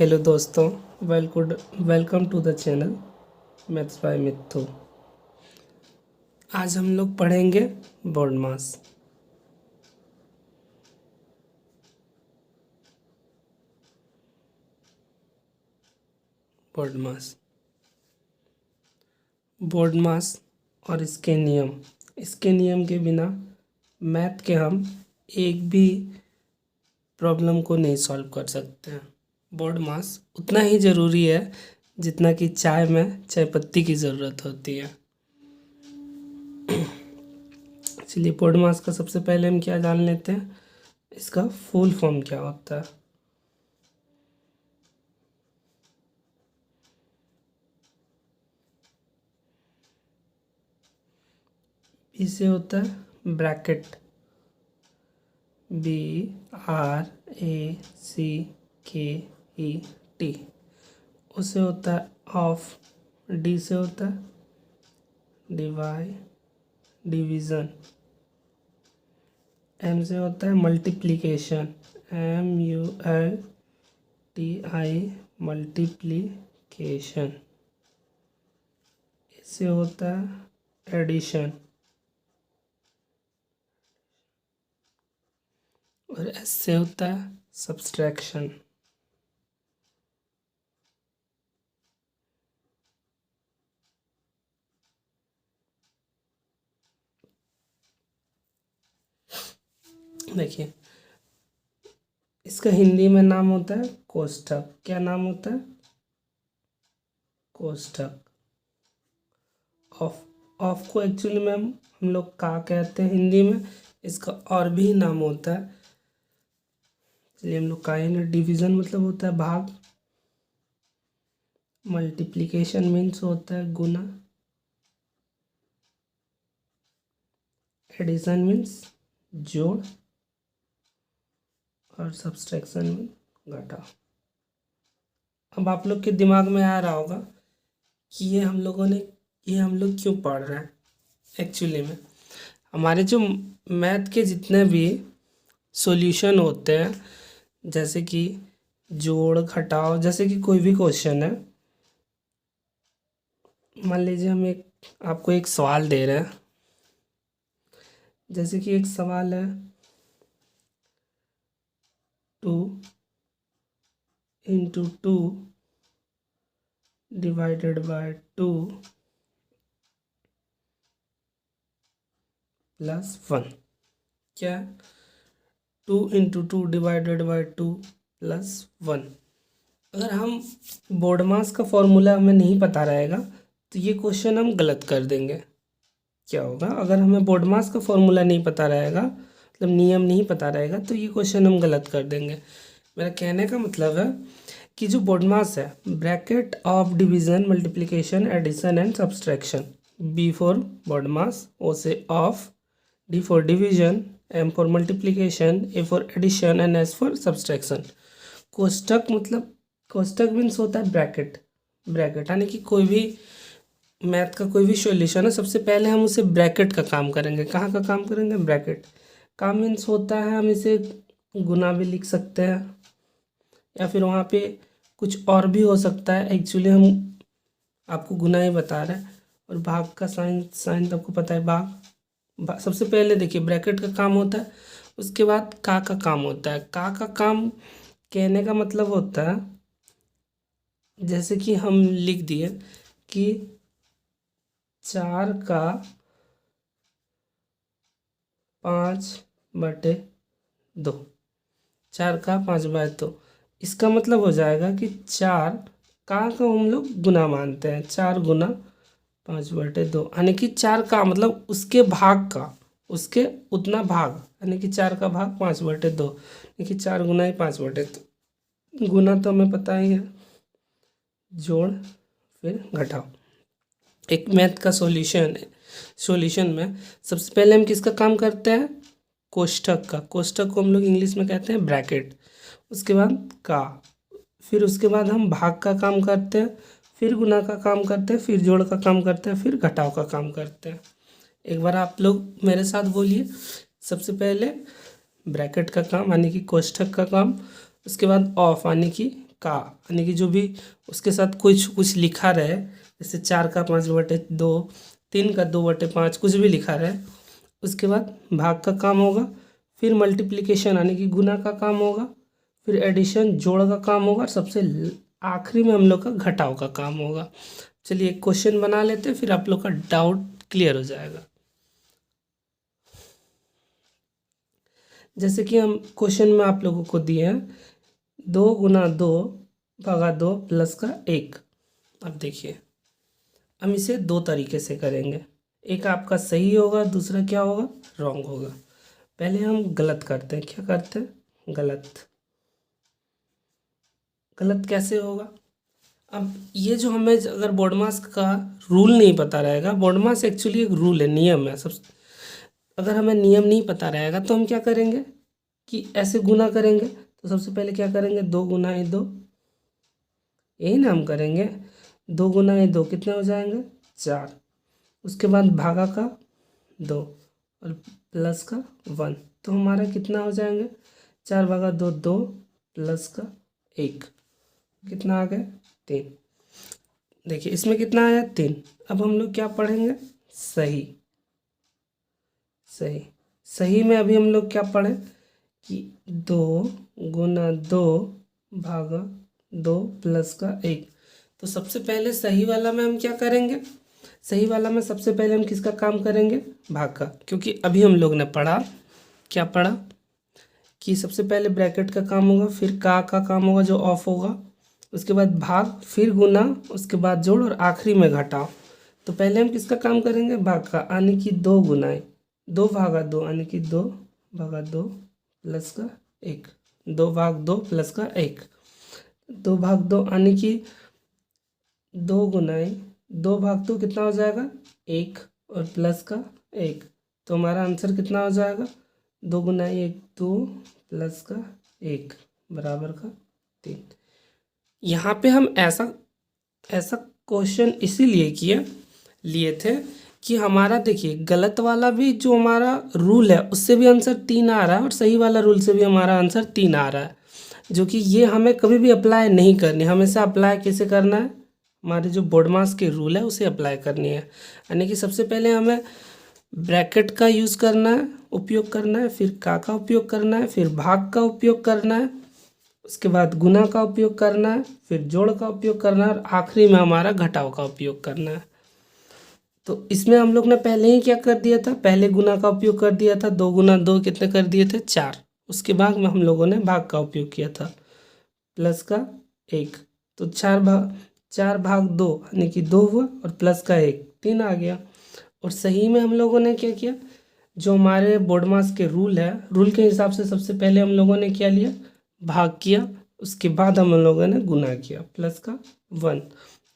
Hello दोस्तों, welcome to the channel maths by Mitthu. आज हम लोग पढ़ेंगे बोर्ड मास। बोर्ड मास और इसके नियम के बिना मैथ के हम एक भी प्रॉब्लम को नहीं सॉल्व कर सकते हैं। बोर्ड मास उतना ही ज़रूरी है जितना कि चाय में चाय पत्ती की ज़रूरत होती है। चलिए, बोर्ड मास का सबसे पहले हम क्या जान लेते हैं, इसका फुल फॉर्म क्या होता है। इसे होता है ब्रैकेट, BRACKET। उसे होता है ऑफ, डी से होता है डिवीज़न, एम से होता है मल्टीप्लिकेशन, MULTI मल्टीप्लिकेशन। इससे होता है एडिशन, और एस से होता है सब्सट्रैक्शन। देखिए, इसका हिंदी में नाम होता है कोष्ठक। क्या नाम होता है? कोष्ठक। ऑफ को एक्चुअली में हम लोग का कहते हैं हिंदी में, इसका और भी नाम होता है। चलिए हम लोग का ही ना, डिवीज़न मतलब होता है भाग, मल्टीप्लिकेशन मीन्स होता है गुना, एडिशन मीन्स जोड़, और सब्सट्रैक्शन मीन्स घटाव। अब आप लोग के दिमाग में आ रहा होगा कि ये हम लोग क्यों पढ़ रहे हैं। एक्चुअली में हमारे जो मैथ के जितने भी सॉल्यूशन होते हैं, जैसे कि जोड़ घटाव, जैसे कि कोई भी क्वेश्चन है, मान लीजिए हम आपको एक सवाल दे रहे हैं। जैसे कि एक सवाल है 2 × 2 डिवाइडेड बाय 2 प्लस 1। क्या? 2 × 2 डिवाइडेड बाय 2 प्लस 1। अगर हम बोर्ड मास का फॉर्मूला हमें नहीं पता रहेगा तो ये क्वेश्चन हम गलत कर देंगे। क्या होगा, अगर हमें बोर्ड मास का फॉर्मूला नहीं पता रहेगा, मतलब नियम नहीं पता रहेगा, तो ये क्वेश्चन हम गलत कर देंगे। मेरा कहने का मतलब है कि जो बोर्ड मास है, bracket of division, multiplication, addition and subtraction. B for BODMAS, O से of, D for division, M for multiplication, A for addition and S for subtraction. कोष्ठक मीन्स होता है ब्रैकेट यानी कि कोई भी मैथ का कोई भी सॉल्यूशन है, सबसे पहले हम उसे ब्रैकेट का काम करेंगे। कहाँ का काम करेंगे? ब्रैकेट का मीन्स होता है हम इसे गुना भी लिख सकते हैं, या फिर वहाँ पे कुछ और भी हो सकता है। एक्चुअली हम आपको गुना ही बता रहे हैं, और भाग का साइन तो आपको पता है, भाग। सबसे पहले देखिए, ब्रैकेट का काम होता है, उसके बाद का काम होता है। का काम कहने का मतलब होता है, जैसे कि हम लिख दिए कि 4 का 5/2, 4 का 5/2। इसका मतलब हो जाएगा कि 4 का हम लोग गुना मानते हैं, 4 गुना 5/2, यानी कि 4 का मतलब उसके भाग का, उसके उतना भाग, यानी कि 4 का भाग 5/2, यानी कि 4 गुना ही 5/2। गुना तो हमें पता ही है, जोड़ फिर घटाव। एक मैथ का सॉल्यूशन में सबसे पहले हम किसका काम करते हैं? कोष्ठक का। कोष्ठक को हम लोग इंग्लिश में कहते हैं ब्रैकेट। उसके बाद का, फिर उसके बाद हम भाग का काम करते हैं, फिर गुना का काम करते हैं, फिर जोड़ का काम करते हैं, फिर घटाव का काम करते हैं। एक बार आप लोग मेरे साथ बोलिए। सबसे पहले ब्रैकेट का काम यानी कि कोष्ठक का काम, उसके बाद ऑफ यानी कि का, यानी कि जो भी उसके साथ कुछ कुछ लिखा रहे, जैसे 4 का 5/2, 3 का 2/5, कुछ भी लिखा रहे, उसके बाद भाग का काम होगा, फिर मल्टीप्लिकेशन यानी कि गुना का काम होगा, फिर एडिशन जोड़ का काम होगा, और सबसे आखिरी में हम लोग का घटाव का काम होगा। चलिए एक क्वेश्चन बना लेते हैं, फिर आप लोग का डाउट क्लियर हो जाएगा। जैसे कि हम क्वेश्चन में आप लोगों को दिए हैं 2 गुना 2 भागा 2 प्लस का 1। अब देखिए हम इसे 2 तरीके से करेंगे, एक आपका सही होगा, दूसरा क्या होगा, रॉन्ग होगा। पहले हम गलत करते हैं, क्या करते हैं, गलत। गलत कैसे होगा, अब ये जो हमें अगर बोर्डमास का रूल नहीं पता रहेगा, बोर्डमास एक्चुअली एक रूल है, नियम है सब। अगर हमें नियम नहीं पता रहेगा तो हम क्या करेंगे कि ऐसे गुना करेंगे। तो सबसे पहले क्या करेंगे, 2 गुना 2, यही ना हम करेंगे। 2 गुना 2 कितने हो जाएंगे, 4। उसके बाद भागा का 2 और प्लस का 1, तो हमारा कितना हो जाएंगे, 4 भागा 2 2 प्लस का 1, कितना आ गया, 3। देखिए इसमें कितना आया, 3। अब हम लोग क्या पढ़ेंगे, सही। सही सही में अभी हम लोग क्या पढ़े कि 2 गुना 2 भागा 2 प्लस का 1। तो सबसे पहले सही वाला में हम क्या करेंगे, सही वाला में सबसे पहले हम किसका काम करेंगे, भाग का, क्योंकि अभी हम लोग ने पढ़ा, क्या पढ़ा कि सबसे पहले ब्रैकेट का काम होगा, फिर का काम होगा जो ऑफ होगा, उसके बाद भाग, फिर गुना, उसके बाद जोड़, और आखिरी में घटाओ। तो पहले हम किसका काम करेंगे, भाग का, यानी कि 2 गुना 2 भागा 2, यानी कि 2 भागा 2 प्लस का 1, 2 भाग 2 प्लस का 1, 2 भाग 2 यानी कि 2 गुना 2 भाग 2 कितना हो जाएगा, 1 और प्लस का 1। तो हमारा आंसर कितना हो जाएगा, 2 गुना 1 2 प्लस का 1 बराबर का 3। यहाँ पे हम ऐसा क्वेश्चन इसीलिए लिए थे कि हमारा देखिए गलत वाला भी जो हमारा रूल है उससे भी आंसर 3 आ रहा है, और सही वाला रूल से भी हमारा आंसर 3 आ रहा है, जो कि ये हमें कभी भी अप्लाई नहीं करनी, हमेशा अप्लाई कैसे करना है, हमारे जो बोर्डमास के रूल है उसे अप्लाई करनी है। यानी कि सबसे पहले हमें ब्रैकेट का यूज़ करना है, उपयोग करना है, फिर का उपयोग करना है, फिर भाग का उपयोग करना है, उसके बाद गुना का उपयोग करना है, फिर जोड़ का उपयोग करना है, और आखिरी में हमारा घटाव का उपयोग करना है। तो इसमें हम लोग ने पहले ही क्या कर दिया था, पहले गुना का उपयोग कर दिया था, 2 गुना 2 कितने कर दिए थे, 4। उसके बाद में हम लोगों ने भाग का उपयोग किया था, प्लस का 1। तो 4 भाग 2 यानी कि 2 हुआ, और प्लस का 1 3 आ गया। और सही में हम लोगों ने क्या किया, जो हमारे बोर्डमास के रूल है, रूल के हिसाब से सबसे पहले हम लोगों ने क्या लिया, भाग किया, उसके बाद हम लोगों ने गुना किया, प्लस का 1,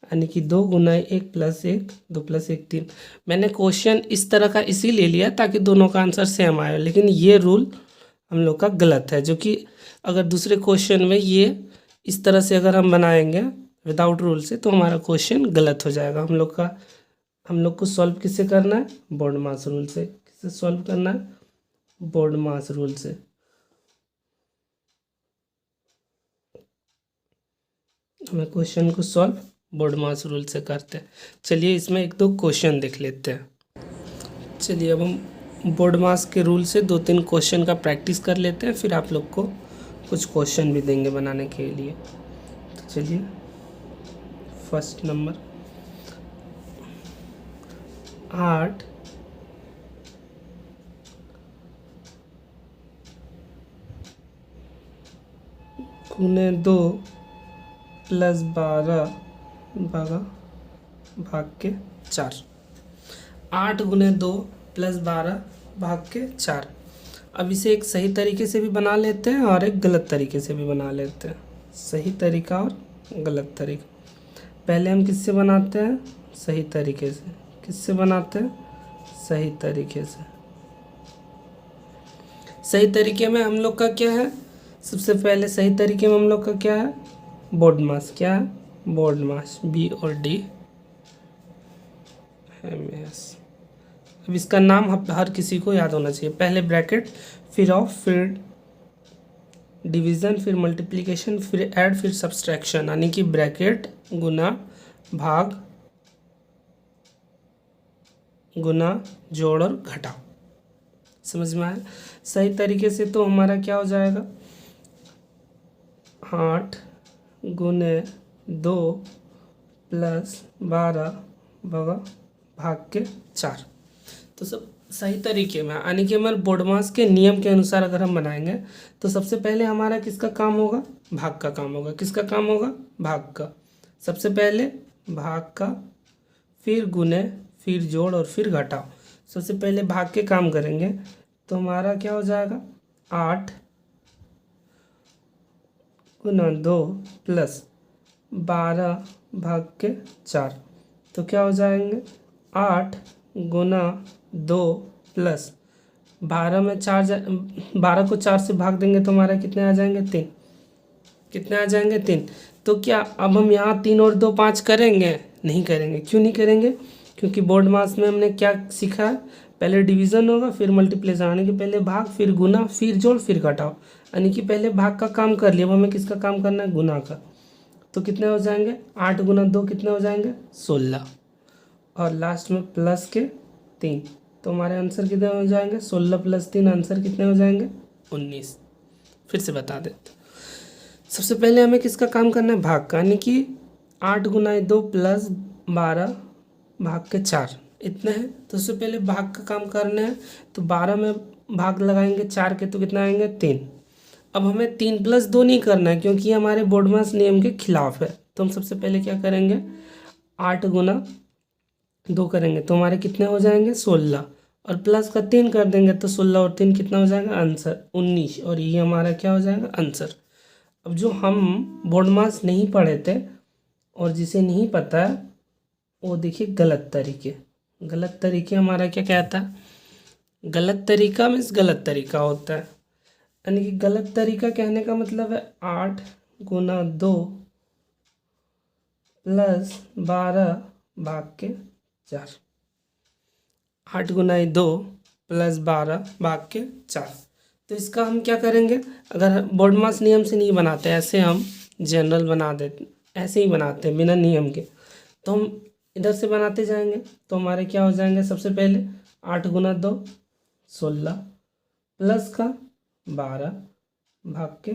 यानी कि 2 गुना 1 प्लस 1 2 प्लस 1 3। मैंने क्वेश्चन इस तरह का इसीलिए लिया ताकि दोनों का आंसर सेम आए, लेकिन ये रूल हम लोग का गलत है, जो कि अगर दूसरे क्वेश्चन में ये इस तरह से अगर हम बनाएंगे विदाउट रूल से तो हमारा क्वेश्चन गलत हो जाएगा। हम लोग को सॉल्व किससे करना है, बोर्डमास रूल से। किससे सॉल्व करना है, बोर्डमास रूल से। हमें क्वेश्चन को सॉल्व बोर्डमास रूल से करते हैं। चलिए इसमें 1-2 क्वेश्चन देख लेते हैं। चलिए अब हम बोर्डमास के रूल से 2-3 क्वेश्चन का प्रैक्टिस कर लेते हैं, फिर आप लोग को कुछ क्वेश्चन भी देंगे बनाने के लिए। तो चलिए फर्स्ट नंबर 8 गुने 2 प्लस 12 भाग के 4। 8 गुने 2 प्लस 12 भाग के 4। अब इसे एक सही तरीके से भी बना लेते हैं और एक गलत तरीके से भी बना लेते हैं। सही तरीका और गलत तरीका। पहले हम किससे बनाते हैं, सही तरीके से। किससे बनाते हैं, सही तरीके से। सही तरीके में हम लोग का क्या है, सबसे पहले सही तरीके में हम लोग का क्या है, बोर्डमास। क्या है, बोर्डमास, BORD MS। अब इसका नाम हर किसी को याद होना चाहिए। पहले ब्रैकेट, फिर ऑफ, फिर डिवीज़न, फिर मल्टीप्लिकेशन, फिर ऐड, फिर सब्सट्रैक्शन, यानी कि ब्रैकेट, गुना, भाग, गुना, जोड़ और घटाव। समझ में आया? सही तरीके से तो हमारा क्या हो जाएगा, 8 गुने 2 प्लस 12 बगा भाग के 4। तो सब सही तरीके में, यानी कि हमारे बोडमास के नियम के अनुसार अगर हम बनाएंगे तो सबसे पहले हमारा किसका काम होगा, भाग का काम होगा। किसका काम होगा, भाग का। सबसे पहले भाग का, फिर गुने, फिर जोड़ और फिर घटाओ। सबसे पहले भाग के काम करेंगे तो हमारा क्या हो जाएगा, 8 गुना 2 प्लस 12 भाग के 4। तो क्या हो जाएंगे, 8 गुना 2 प्लस 12 में 12 को 4 से भाग देंगे तो हमारा कितने आ जाएंगे, 3। कितने आ जाएंगे, 3। तो क्या अब हम यहाँ 3 और 2 5 करेंगे, नहीं करेंगे। क्यों नहीं करेंगे, क्योंकि बोर्ड मास में हमने क्या सीखा है, पहले डिवीज़न होगा फिर मल्टीप्लिकेशन, यानी कि पहले भाग फिर गुना फिर जोड़ फिर घटाओ, यानी कि पहले भाग का काम कर लिया, अब हमें किसका काम करना है, गुना का। तो कितने हो जाएंगे, 8 गुना 2 कितने हो जाएंगे, 16, और लास्ट में प्लस के 3। तो हमारे आंसर कितने हो जाएंगे, 16 प्लस 3, आंसर कितने हो जाएंगे, 19। फिर से बता देते, सबसे पहले हमें किसका काम करना है, भाग का, यानी कि 8 गुना 2 प्लस 12 भाग के 4 इतने हैं। तो सबसे पहले भाग का काम करना है, तो 12 में भाग लगाएंगे 4 के तो कितना आएंगे, 3। अब हमें 3 प्लस 2 नहीं करना है क्योंकि हमारे बोर्डमास नियम के खिलाफ है। तो हम सबसे पहले क्या करेंगे, 8 गुना 2 करेंगे तो हमारे कितने हो जाएंगे, 16, और प्लस का 3 कर देंगे तो 16 और 3 कितना हो जाएगा, आंसर 19, और ये हमारा क्या हो जाएगा, आंसर। अब जो हम बोर्डमास नहीं पढ़े थे और जिसे नहीं पता है वो देखिए गलत तरीके। गलत तरीके हमारा क्या कहता है, गलत तरीका मीन्स गलत तरीका होता है, यानी कि गलत तरीका कहने का मतलब है 8 गुना 2 प्लस 12 भाग के 4। 8 गुना 2 प्लस 12 भाग के 4। तो इसका हम क्या करेंगे, अगर बोर्डमास नियम से नहीं बनाते, ऐसे हम जनरल बना देते, ऐसे ही बनाते हैं बिना नियम के, तो हम इधर से बनाते जाएंगे तो हमारे क्या हो जाएंगे, सबसे पहले 8 गुना 2 16 प्लस का 12 भाग के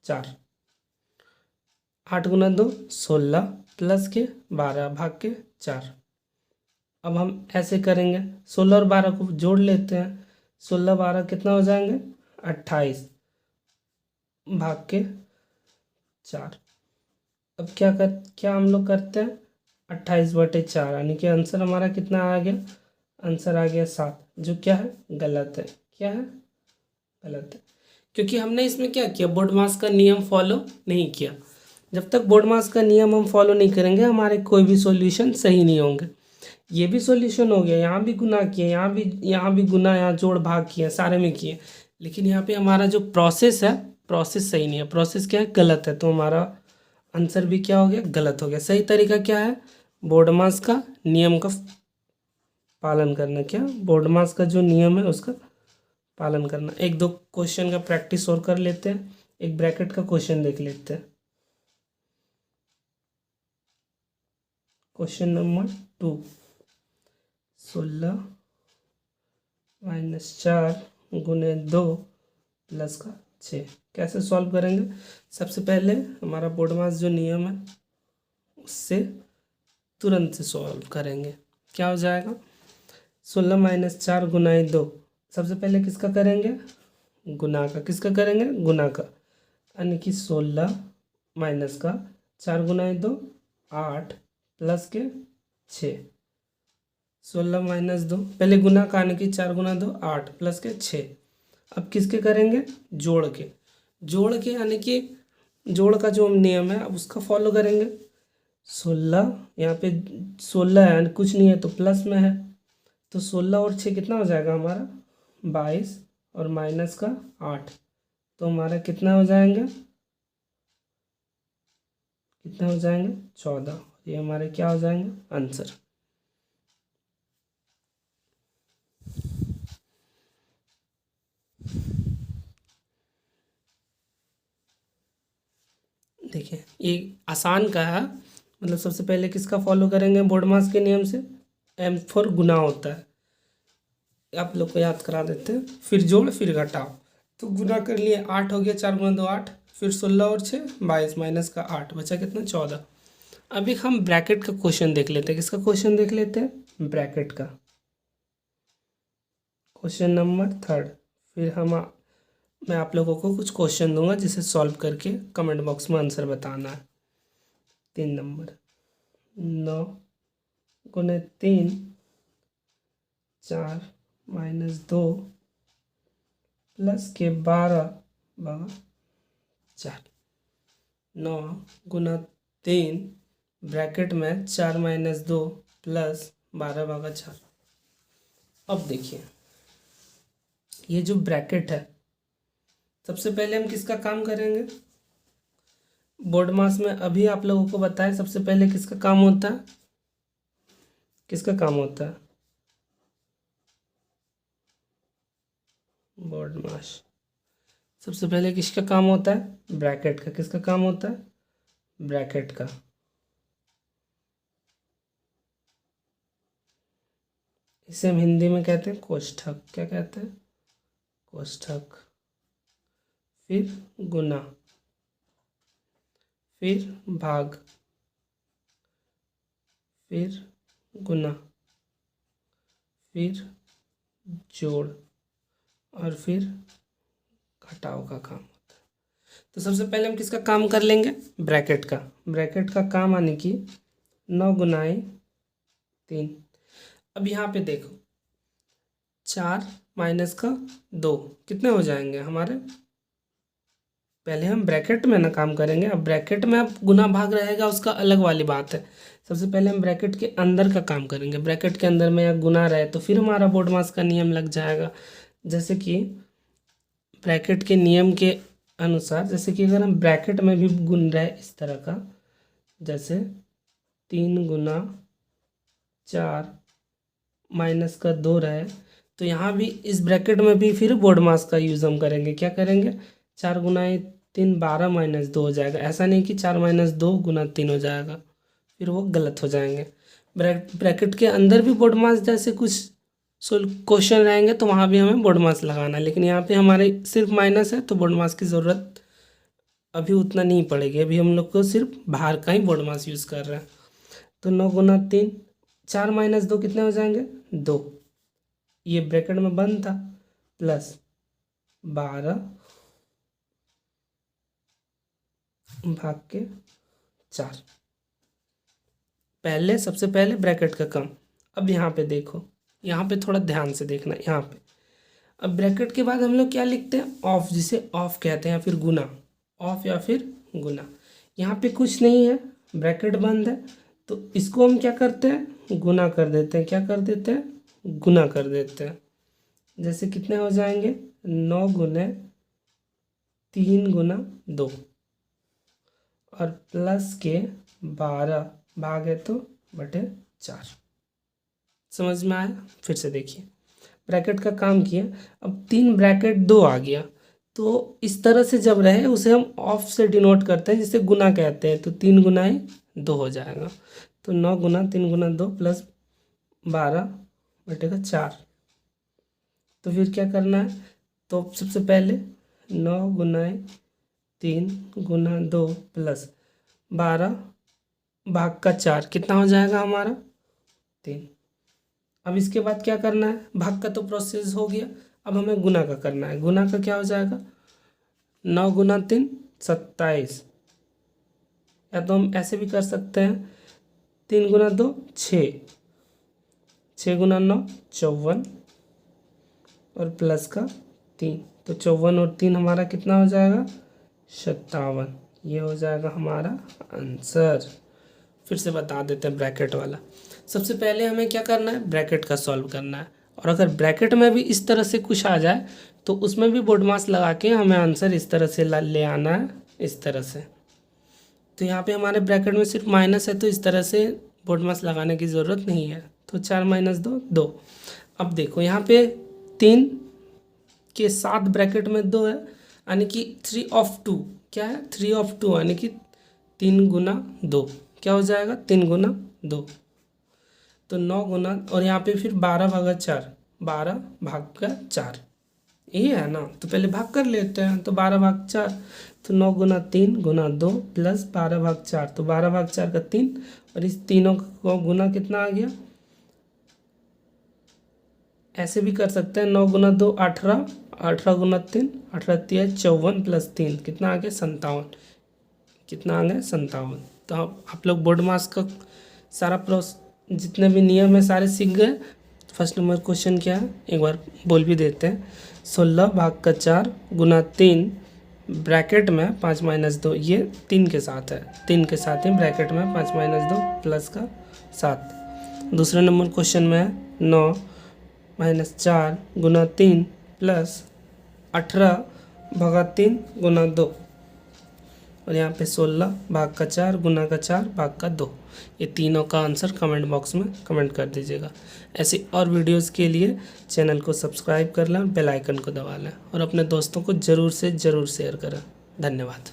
4। 8 गुना 2 16 प्लस के 12 भाग के 4। अब हम ऐसे करेंगे, 16 और 12 को जोड़ लेते हैं, 16 12 कितना हो जाएंगे, 28 भाग के 4। अब क्या हम लोग करते हैं, 28/4, यानी कि आंसर हमारा कितना आ गया, आंसर आ गया 7, जो क्या है, गलत है। क्या है, गलत है, क्योंकि हमने इसमें क्या किया, बोर्डमास का नियम फॉलो नहीं किया। जब तक बोर्डमास का नियम हम फॉलो नहीं करेंगे हमारे कोई भी सॉल्यूशन सही नहीं होंगे। ये भी सॉल्यूशन हो गया, यहाँ भी गुना किए, यहाँ भी गुना, यहाँ जोड़ भाग किए, सारे में किए, लेकिन यहाँ पे हमारा जो प्रोसेस है, प्रोसेस सही नहीं है, प्रोसेस क्या है, गलत है। तो हमारा आंसर भी क्या हो गया, गलत हो गया। सही तरीका क्या है, बोर्डमास का नियम का पालन करना। क्या, बोर्डमास का जो नियम है उसका पालन करना। एक दो क्वेश्चन का प्रैक्टिस और कर लेते हैं, एक ब्रैकेट का क्वेश्चन देख लेते हैं। क्वेश्चन नंबर 2, 16 - 4 गुने 2 प्लस का 6 कैसे सॉल्व करेंगे। सबसे पहले हमारा बोर्डमास जो नियम है उससे तुरंत से सॉल्व करेंगे। क्या हो जाएगा, 16 - 4 गुना 2, सबसे पहले किसका करेंगे, गुना का। किसका करेंगे, गुना का, यानी कि 16 माइनस का 4 गुना 2 8 प्लस के 6। 16 - 2 पहले गुना का, यानी कि 4 गुना 2 8 प्लस के 6। अब किसके करेंगे, जोड़ के। जोड़ के यानी कि जोड़ का जो नियम है अब उसका फॉलो करेंगे। 16 यहाँ पे 16 है, यानी कुछ नहीं है तो प्लस में है, तो 16 और 6 कितना हो जाएगा हमारा, 22, और माइनस का 8, तो हमारा कितना हो जाएंगे, कितना हो जाएंगे, 14। ये हमारे क्या हो जाएंगे, आंसर। देखिए ये आसान का है, मतलब सबसे पहले किसका फॉलो करेंगे, बोर्डमास के नियम से m4 गुना होता है, आप लोग को याद करा देते हैं, फिर जोड़ फिर घटाओ। तो गुना कर लिए 8 हो गया, 4 गुना 2 8, फिर 16 और 6 22, माइनस का 8 बचा कितना 14। अभी हम ब्रैकेट का क्वेश्चन देख लेते हैं, किसका क्वेश्चन देख लेते हैं, ब्रैकेट का क्वेश्चन नंबर 3। फिर मैं आप लोगों को कुछ क्वेश्चन दूंगा जिसे सॉल्व करके कमेंट बॉक्स में आंसर बताना है। 3 नंबर 9 गुने 3 4 माइनस 2 प्लस के 12 भागा 4। 9 गुना 3 ब्रैकेट में 4 माइनस 2 प्लस 12 भागा 4। अब देखिए ये जो ब्रैकेट है, सबसे पहले हम किसका काम करेंगे, बोर्ड मास में अभी आप लोगों को बताया सबसे पहले किसका काम होता है, किसका काम होता है, बोर्ड मास सबसे पहले किसका काम होता है, ब्रैकेट का। किसका काम होता है, ब्रैकेट का। इसे हम हिंदी में कहते हैं कोष्ठक। क्या कहते हैं, कोष्ठक। फिर गुना, फिर भाग, फिर गुना, फिर जोड़ और फिर घटाव का काम होता है। तो सबसे पहले हम किसका काम कर लेंगे, ब्रैकेट का। ब्रैकेट का काम यानी कि 9 गुनाए 3। अब यहाँ पे देखो 4 माइनस का 2 कितने हो जाएंगे हमारे, पहले हम ब्रैकेट में ना काम करेंगे। अब ब्रैकेट में अब गुना भाग रहेगा उसका अलग वाली बात है। सबसे पहले हम ब्रैकेट के अंदर का काम करेंगे। ब्रैकेट के अंदर में या गुना रहे तो फिर हमारा बोर्ड मास का नियम लग जाएगा। जैसे कि ब्रैकेट के नियम के अनुसार, जैसे कि अगर हम ब्रैकेट में भी गुन रहे इस तरह का, जैसे 3 गुना 4 माइनस का 2 रहे, तो यहाँ भी इस ब्रैकेट में भी फिर बोर्ड मास का यूज़ हम करेंगे। क्या करेंगे, 4 गुना 3 12 माइनस 2 हो जाएगा। ऐसा नहीं कि 4 माइनस 2 गुना 3 हो जाएगा, फिर वो गलत हो जाएंगे। ब्रैकेट के अंदर भी बोर्ड मास जैसे कुछ क्वेश्चन रहेंगे तो वहाँ भी हमें बोर्ड मास लगाना है, लेकिन यहाँ पे हमारे सिर्फ माइनस है तो बोर्ड मास की ज़रूरत अभी उतना नहीं पड़ेगी। अभी हम लोग को सिर्फ बाहर का ही बोर्ड मास यूज़ कर रहे हैं। तो 9 गुना 3 4 माइनस 2 कितने हो जाएंगे 2, ये ब्रैकेट में बंद था, प्लस 12 भाग के 4। पहले सबसे पहले ब्रैकेट का काम। अब यहाँ पे देखो, यहाँ पे थोड़ा ध्यान से देखना। यहाँ पे अब ब्रैकेट के बाद हम लोग क्या लिखते हैं, ऑफ, जिसे ऑफ कहते हैं या फिर गुना, ऑफ या फिर गुना। यहाँ पे कुछ नहीं है, ब्रैकेट बंद है, तो इसको हम क्या करते हैं, गुना कर देते हैं। क्या कर देते हैं, गुना कर देते हैं। जैसे कितने हो जाएंगे 9 गुने 3 गुना 2 और प्लस के 12 भागे तो बटे 4। समझ में आया, फिर से देखिए ब्रैकेट का काम किया। अब 3 ब्रैकेट 2 आ गया, तो इस तरह से जब रहे उसे हम ऑफ से डिनोट करते हैं, जिसे गुना कहते हैं। तो 3 गुना 2 हो जाएगा, तो 9 गुना 3 गुना 2 प्लस 12 बटेगा 4। तो फिर क्या करना है, तो सबसे पहले 9 गुना 3 गुना 2 प्लस 12 भाग का 4 कितना हो जाएगा हमारा 3। अब इसके बाद क्या करना है, भाग का तो प्रोसेस हो गया, अब हमें गुना का करना है। गुना का क्या हो जाएगा 9 गुना 3 27, या तो हम ऐसे भी कर सकते हैं 3 गुना 2 6, 6 गुना 9 54 और प्लस का 3, तो 54 और 3 हमारा कितना हो जाएगा 57। ये हो जाएगा हमारा आंसर। फिर से बता देते हैं ब्रैकेट वाला। सबसे पहले हमें क्या करना है, ब्रैकेट का सॉल्व करना है, और अगर ब्रैकेट में भी इस तरह से कुछ आ जाए तो उसमें भी बोर्ड मास लगा के हमें आंसर इस तरह से ले आना है, इस तरह से। तो यहाँ पे हमारे ब्रैकेट में सिर्फ माइनस है, तो इस तरह से बोर्ड मास लगाने की ज़रूरत नहीं है। तो 4 माइनस 2 2। अब देखो यहाँ पे 3 के साथ ब्रैकेट में 2 है, यानी कि 3 of 2 क्या है, 3 of 2 यानी कि 3 गुना 2 क्या हो जाएगा, 3 गुना 2 तो 9 गुना, और यहाँ पे फिर 12/4, 12/4 यही है ना। तो पहले भाग कर लेते हैं, तो 12/4 तो 9 गुना 3 गुना 2 प्लस 12/4 तो 12/4 का 3, और इस तीनों को गुना कितना आ गया, ऐसे भी कर सकते हैं 9 गुना 2 18, 18 गुना 3 18 3 54 प्लस 3 कितना आ गया 57, कितना आ गया 57। तो आप लोग बोर्ड मास का सारा जितने भी नियम है सारे सीख गए। फर्स्ट नंबर क्वेश्चन क्या है एक बार बोल भी देते हैं, 16/4 गुना 3 ब्रैकेट में 5 - 2, ये 3 के साथ है, 3 के साथ ही ब्रैकेट में 5 - 2 प्लस का 7। दूसरे नंबर क्वेश्चन में है 9-4 गुना 3 प्लस 18/3 गुना 2, और यहाँ पे 16/4 गुना का 4 भाग का 2। ये तीनों का आंसर कमेंट बॉक्स में कमेंट कर दीजिएगा। ऐसी और वीडियोस के लिए चैनल को सब्सक्राइब कर लें, बेल आइकन को दबा लें और अपने दोस्तों को ज़रूर से ज़रूर शेयर करें। धन्यवाद।